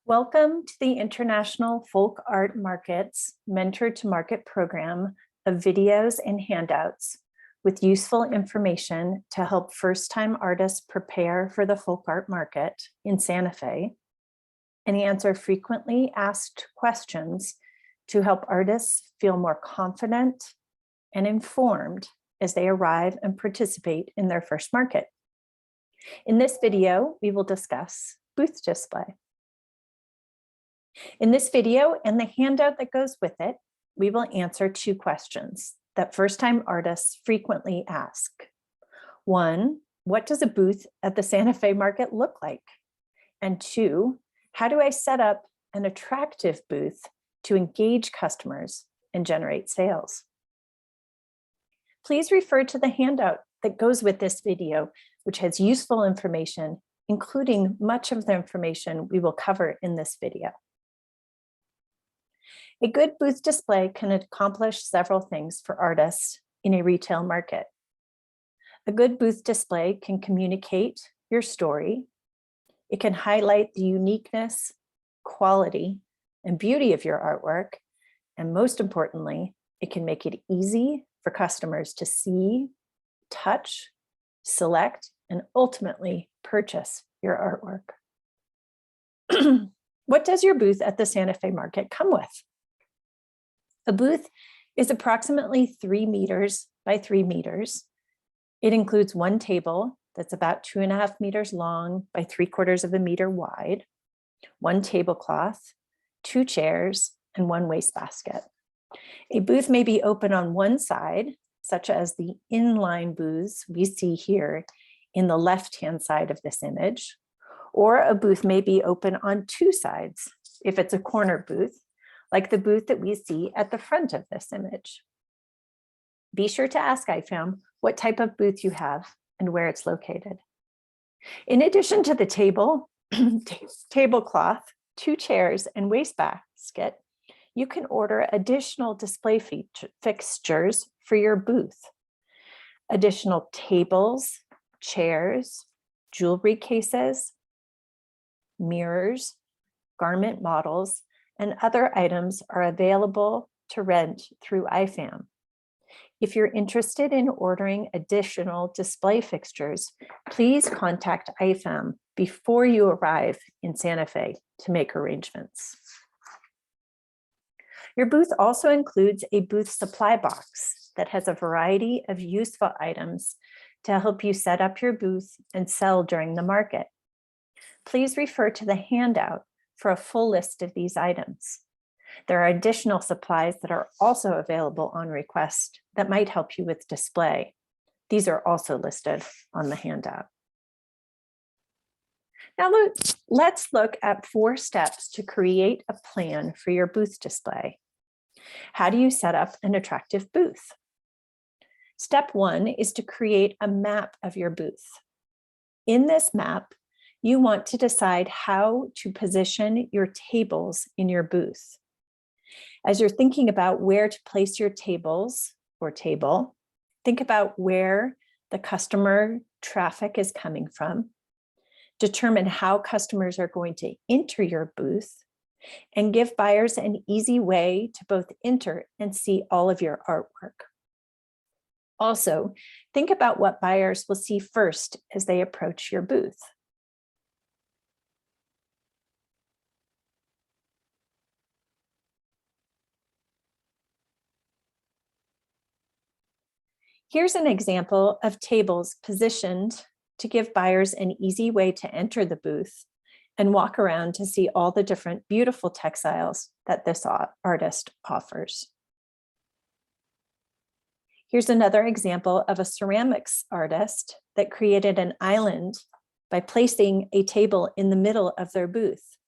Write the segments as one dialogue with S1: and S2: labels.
S1: Welcome to the International Folk Art Market's Mentor to Market program of videos and handouts with useful information to help first-time artists prepare for the folk art market in Santa Fe and answer frequently asked questions to help artists feel more confident and informed as they arrive and participate in their first market. In this video, we will discuss booth display. In this video and the handout that goes with it, we will answer two questions that first-time artists frequently ask. One, what does a booth at the Santa Fe market look like? And two, how do I set up an attractive booth to engage customers and generate sales? Please refer to the handout that goes with this video, which has useful information, including much of the information we will cover in this video. A good booth display can accomplish several things for artists in a retail market. A good booth display can communicate your story. It can highlight the uniqueness, quality, and beauty of your artwork. And most importantly, it can make it easy for customers to see, touch, select, and ultimately purchase your artwork. What does your booth at the Santa Fe market come with? A booth is approximately 3 meters by 3 meters. It includes one table that's about 2.5 meters long by 3/4 meter wide, one tablecloth, 2 chairs, and 1 wastebasket. A booth may be open on one side, such as the inline booths we see here in the left-hand side of this image, or a booth may be open on 2 sides if it's a corner booth, like the booth that we see at the front of this image. Be sure to ask IFAM what type of booth you have and where it's located. In addition to the table, tablecloth, 2 chairs, and wastebasket, you can order additional display fixtures for your booth. Additional tables, chairs, jewelry cases, mirrors, garment models, and other items are available to rent through IFAM. If you're interested in ordering additional display fixtures, please contact IFAM before you arrive in Santa Fe to make arrangements. Your booth also includes a booth supply box that has a variety of useful items to help you set up your booth and sell during the market. Please refer to the handout for a full list of these items. There are additional supplies that are also available on request that might help you with display. These are also listed on the handout. Now let's look at 4 steps to create a plan for your booth display. How do you set up an attractive booth? Step 1 is to create a map of your booth. In this map, you want to decide how to position your tables in your booth. As you're thinking about where to place your tables or table, think about where the customer traffic is coming from. Determine how customers are going to enter your booth and give buyers an easy way to both enter and see all of your artwork. Also, think about what buyers will see first as they approach your booth. Here's an example of tables positioned to give buyers an easy way to enter the booth and walk around to see all the different beautiful textiles that this artist offers. Here's another example of a ceramics artist that created an island by placing a table in the middle of their booth.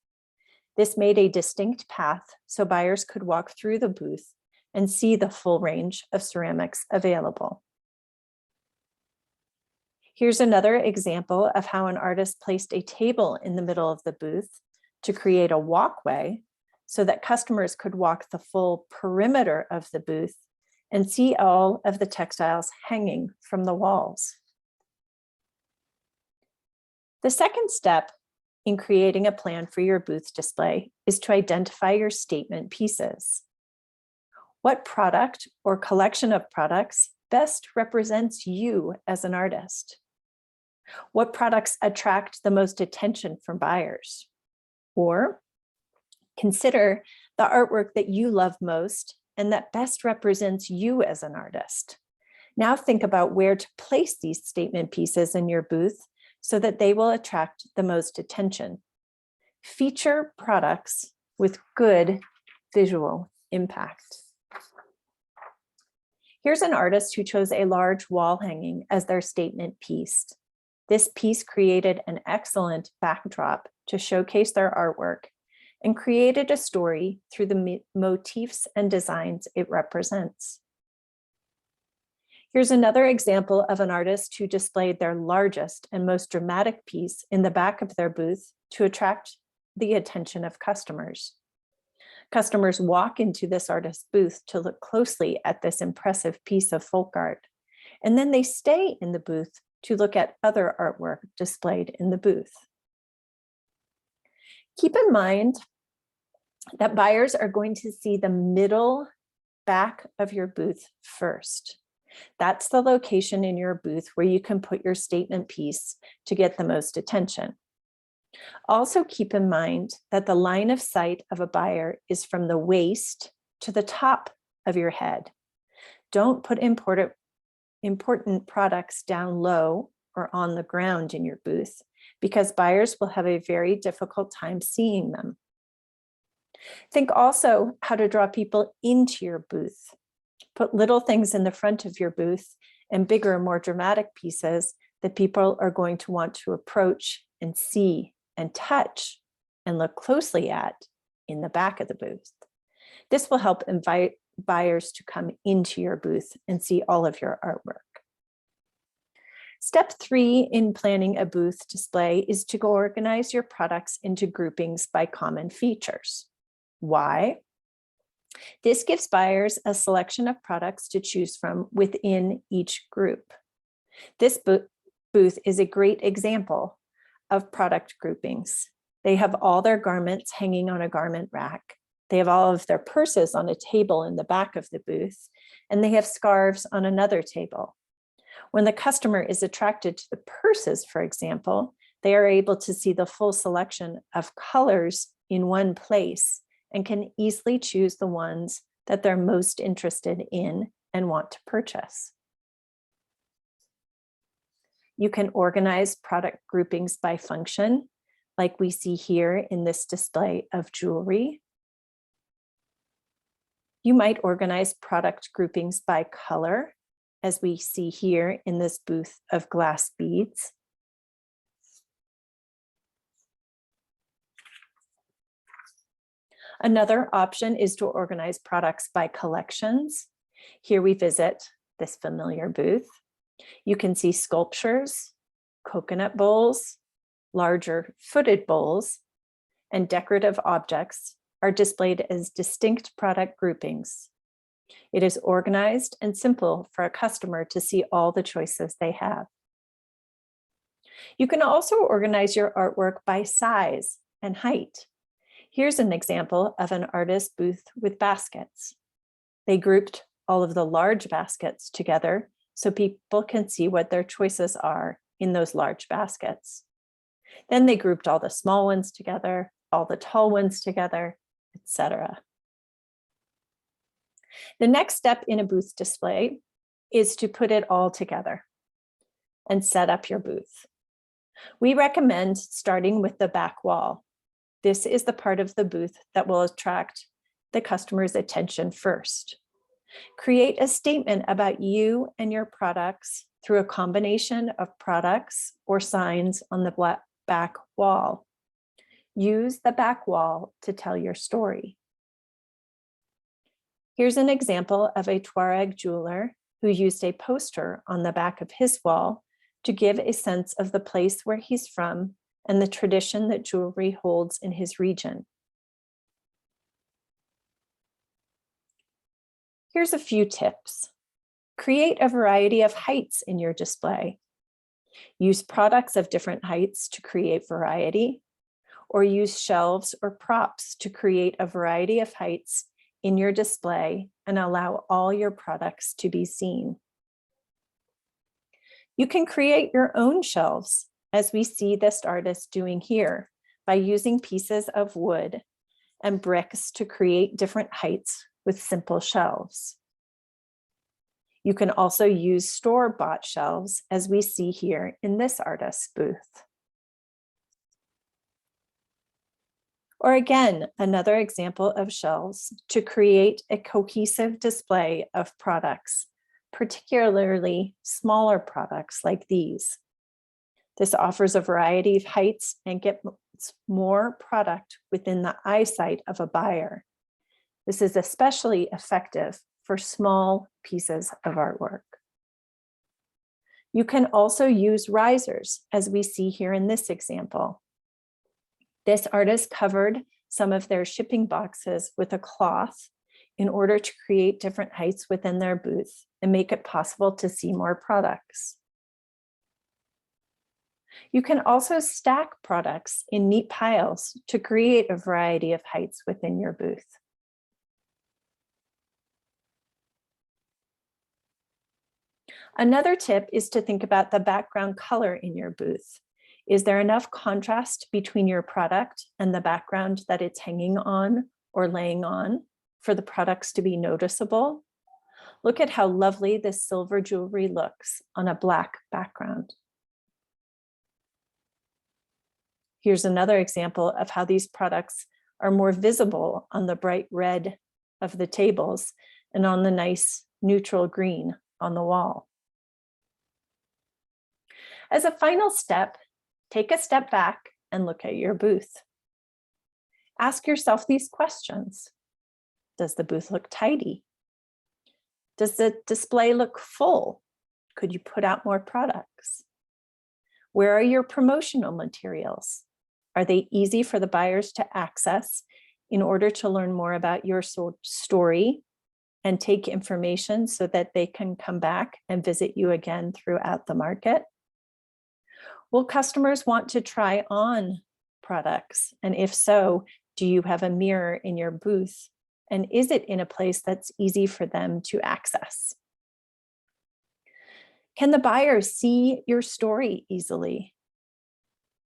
S1: This made a distinct path so buyers could walk through the booth and see the full range of ceramics available. Here's another example of how an artist placed a table in the middle of the booth to create a walkway so that customers could walk the full perimeter of the booth and see all of the textiles hanging from the walls. The second step in creating a plan for your booth display is to identify your statement pieces. What product or collection of products best represents you as an artist? What products attract the most attention from buyers? Or consider the artwork that you love most and that best represents you as an artist. Now think about where to place these statement pieces in your booth so that they will attract the most attention. Feature products with good visual impact. Here's an artist who chose a large wall hanging as their statement piece. This piece created an excellent backdrop to showcase their artwork and created a story through the motifs and designs it represents. Here's another example of an artist who displayed their largest and most dramatic piece in the back of their booth to attract the attention of customers. Customers walk into this artist's booth to look closely at this impressive piece of folk art, and then they stay in the booth to look at other artwork displayed in the booth. Keep in mind that buyers are going to see the middle back of your booth first. That's the location in your booth where you can put your statement piece to get the most attention. Also keep in mind that the line of sight of a buyer is from the waist to the top of your head. Don't put important products down low or on the ground in your booth because buyers will have a very difficult time seeing them. Think also how to draw people into your booth. Put little things in the front of your booth and bigger, more dramatic pieces that people are going to want to approach and see and touch and look closely at in the back of the booth. This will help invite buyers to come into your booth and see all of your artwork. Step 3 in planning a booth display is to organize your products into groupings by common features. Why? This gives buyers a selection of products to choose from within each group. This booth is a great example of product groupings. They have all their garments hanging on a garment rack. They have all of their purses on a table in the back of the booth, and they have scarves on another table. When the customer is attracted to the purses, for example, they are able to see the full selection of colors in one place and can easily choose the ones that they're most interested in and want to purchase. You can organize product groupings by function, like we see here in this display of jewelry. You might organize product groupings by color, as we see here in this booth of glass beads. Another option is to organize products by collections. Here we visit this familiar booth. You can see sculptures, coconut bowls, larger footed bowls, and decorative objects are displayed as distinct product groupings. It is organized and simple for a customer to see all the choices they have. You can also organize your artwork by size and height. Here's an example of an artist booth with baskets. They grouped all of the large baskets together so people can see what their choices are in those large baskets. Then they grouped all the small ones together, all the tall ones together, etc. The next step in a booth display is to put it all together and set up your booth. We recommend starting with the back wall. This is the part of the booth that will attract the customer's attention first. Create a statement about you and your products through a combination of products or signs on the back wall. Use the back wall to tell your story. Here's an example of a Tuareg jeweler who used a poster on the back of his wall to give a sense of the place where he's from and the tradition that jewelry holds in his region. Here's a few tips. Create a variety of heights in your display. Use products of different heights to create variety. or use shelves or props to create a variety of heights in your display and allow all your products to be seen. You can create your own shelves, as we see this artist doing here, by using pieces of wood and bricks to create different heights with simple shelves. You can also use store-bought shelves, as we see here in this artist's booth. Or again, another example of shelves to create a cohesive display of products, particularly smaller products like these. This offers a variety of heights and gets more product within the eyesight of a buyer. This is especially effective for small pieces of artwork. You can also use risers, as we see here in this example. This artist covered some of their shipping boxes with a cloth in order to create different heights within their booth and make it possible to see more products. You can also stack products in neat piles to create a variety of heights within your booth. Another tip is to think about the background color in your booth. Is there enough contrast between your product and the background that it's hanging on or laying on for the products to be noticeable? Look at how lovely this silver jewelry looks on a black background. Here's another example of how these products are more visible on the bright red of the tables and on the nice neutral green on the wall. As a final step, take a step back and look at your booth. Ask yourself these questions. Does the booth look tidy? Does the display look full? Could you put out more products? Where are your promotional materials? Are they easy for the buyers to access in order to learn more about your story and take information so that they can come back and visit you again throughout the market? Will customers want to try on products? And if so, do you have a mirror in your booth? And is it in a place that's easy for them to access? Can the buyer see your story easily?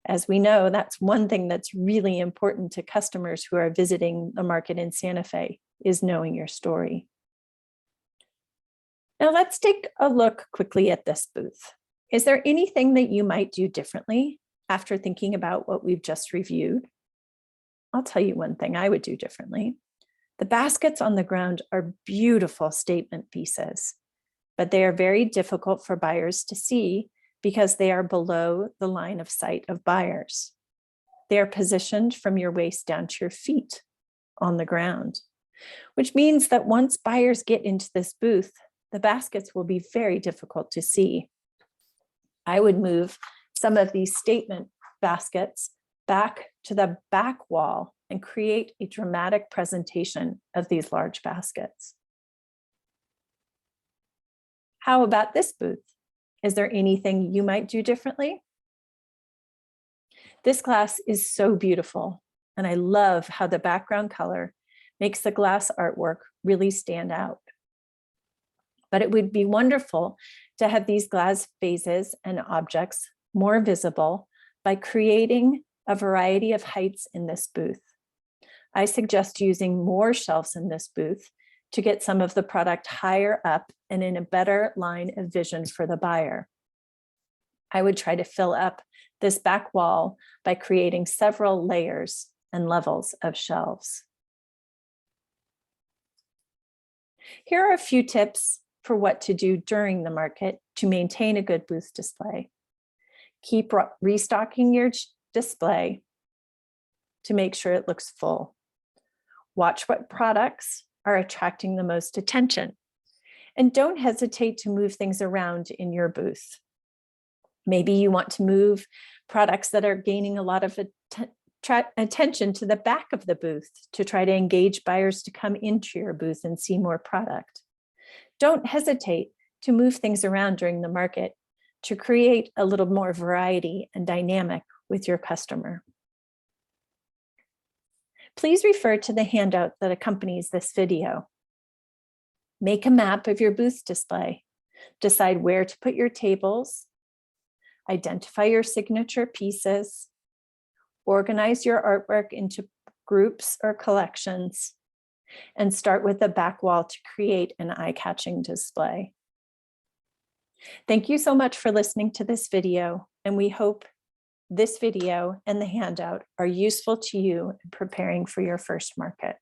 S1: As we know, that's one thing that's really important to customers who are visiting the market in Santa Fe, is knowing your story. Now let's take a look quickly at this booth. Is there anything that you might do differently after thinking about what we've just reviewed? I'll tell you one thing I would do differently. The baskets on the ground are beautiful statement pieces, but they are very difficult for buyers to see because they are below the line of sight of buyers. They are positioned from your waist down to your feet on the ground, which means that once buyers get into this booth, the baskets will be very difficult to see. I would move some of these statement baskets back to the back wall and create a dramatic presentation of these large baskets. How about this booth? Is there anything you might do differently? This glass is so beautiful, and I love how the background color makes the glass artwork really stand out. But it would be wonderful to have these glass vases and objects more visible by creating a variety of heights in this booth. I suggest using more shelves in this booth to get some of the product higher up and in a better line of vision for the buyer. I would try to fill up this back wall by creating several layers and levels of shelves. Here are a few tips for what to do during the market to maintain a good booth display. Keep restocking your display to make sure it looks full. Watch what products are attracting the most attention. And don't hesitate to move things around in your booth. Maybe you want to move products that are gaining a lot of attention to the back of the booth to try to engage buyers to come into your booth and see more product. Don't hesitate to move things around during the market to create a little more variety and dynamic with your customer. Please refer to the handout that accompanies this video. Make a map of your booth display. Decide where to put your tables. Identify your signature pieces. Organize your artwork into groups or collections. And start with the back wall to create an eye-catching display. Thank you so much for listening to this video, and we hope this video and the handout are useful to you in preparing for your first market.